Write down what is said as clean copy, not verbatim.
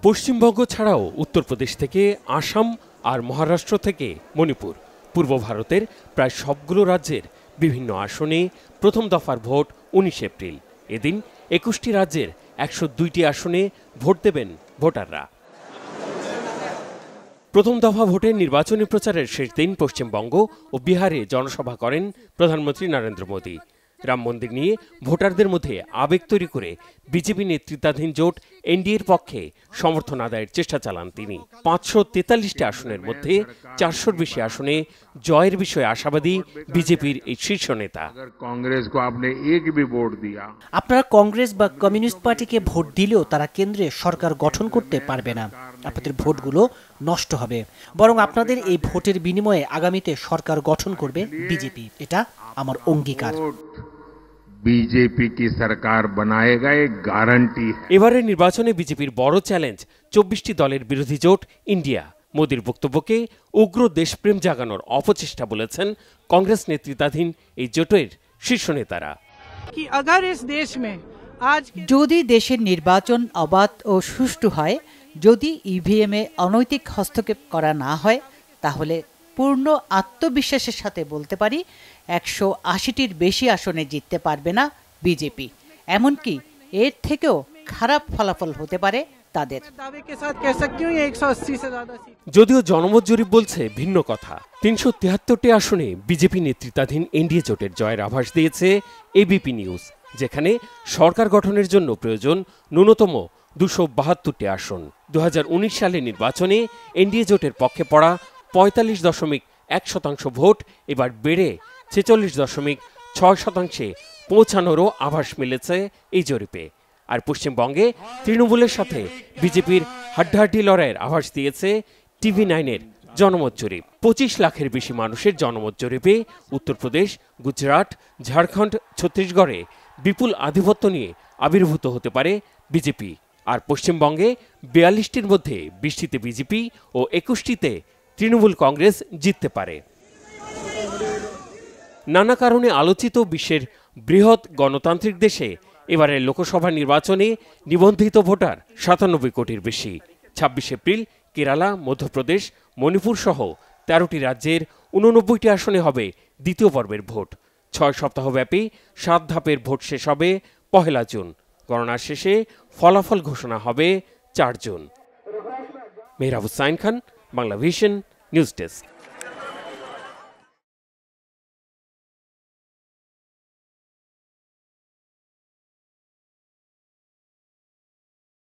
পশ্চিমবঙ্গ ছাড়াও উত্তরপ্রদেশ থেকে আসাম আর মহারাষ্ট্র থেকে মণিপুর, পূর্ব ভারতের প্রায় সবগুলো রাজ্যের বিভিন্ন আসনে প্রথম দফার ভোট ১৯ এপ্রিল। এদিন ২১টি রাজ্যের ১০২টি আসনে ভোট দেবেন ভোটাররা। প্রথম দফা ভোটের নির্বাচনী প্রচারের শেষ দিন পশ্চিমবঙ্গ ও বিহারে জনসভা করেন প্রধানমন্ত্রী নরেন্দ্র মোদী। রাম মন্দির নিয়ে ভোটারদের মধ্যে আবেগ তৈরি করে বিজেপি নেতৃত্বাধীন জোট এনডিএর পক্ষে সমর্থন আদায়ের চেষ্টা চালান তিনি। ৫৪৩টি আসনের মধ্যে ৪০০-র বেশি আসনে জয়ের বিষয়ে আশাবাদী বিজেপির এই শীর্ষ নেতা। আপনারা কংগ্রেস বা কমিউনিস্ট পার্টিকে ভোট দিলেও তারা কেন্দ্রে সরকার গঠন করতে পারবে না। আপনাদের ভোটগুলো নষ্ট হবে, বরং আপনাদের এই ভোটের বিনিময়ে আগামীতে সরকার গঠন করবে বিজেপি। এটা আমার অঙ্গীকার। বিজেপি কি সরকার বানায়েগা এক গ্যারান্টি। এবারের নির্বাচনে বিজেপির বড় চ্যালেঞ্জ ২৪টি দলের বিরোধী জোট ইন্ডিয়া। মোদির বক্তব্যকে উগ্র দেশপ্রেম জাগানোর অপচেষ্টা বলেছেন কংগ্রেস নেতৃত্বাধীন এই জোটের শীর্ষ নেতারা। যদি দেশের নির্বাচন অবাধ ও সুষ্ঠু হয়, যদি ইভিএমে অনৈতিক হস্তক্ষেপ করা না হয়, তাহলে পূর্ণ আত্মবিশ্বাসের সাথে বলতে পারি ১৮০টির বেশি আসনে জিততে পারবে না বিজেপি। এমনকি এর থেকেও খারাপ ফলাফল হতে পারে তাদের। যদিও জনমত জরিপ বলছে ভিন্ন কথা। ৩৭৩টি আসনে বিজেপি নেতৃত্বাধীন এনডিএ জোটের জয়ের আভাস দিয়েছে এবিপি নিউজ, যেখানে সরকার গঠনের জন্য প্রয়োজন ন্যূনতম ২৭২টি আসন। ২০১৯ সালের নির্বাচনে এনডিএ জোটের পক্ষে পড়া ৪৫.১% ভোট এবার বেড়ে ৪৬.৬% পৌঁছানোরও আভাস মিলেছে এই জরিপে। আর পশ্চিমবঙ্গে তৃণমূলের সাথে বিজেপির হাড্ডাহাড্ডি লড়াইয়ের আভাস দিয়েছে টিভি9-এর জনমত জরিপ। ২৫ লাখের বেশি মানুষের জনমত জরিপে উত্তরপ্রদেশ, গুজরাট, ঝাড়খণ্ড, ছত্তিশগড়ে বিপুল আধিপত্য নিয়ে আবির্ভূত হতে পারে বিজেপি। আর পশ্চিমবঙ্গে ৪২টির মধ্যে ২০টিতে বিজেপি ও ২১টিতে তৃণমূল কংগ্রেস জিততে পারে। নানা কারণে আলোচিত বিশ্বের বৃহৎ গণতান্ত্রিক দেশে এবারের লোকসভা নির্বাচনে নিবন্ধিত ভোটার ৯৭ কোটির বেশি। ২৬ এপ্রিল কেরালা, মধ্যপ্রদেশ, মণিপুর সহ ১৩টি রাজ্যের ৮৯টি আসনে হবে দ্বিতীয় পর্বের ভোট। ৬ সপ্তাহব্যাপী ৭ ধাপের ভোট শেষ হবে ১ জুন। গণনা শেষে ফলাফল ঘোষণা হবে ৪ June. Mehrab Hussain Khan, Bangla vision, news desk.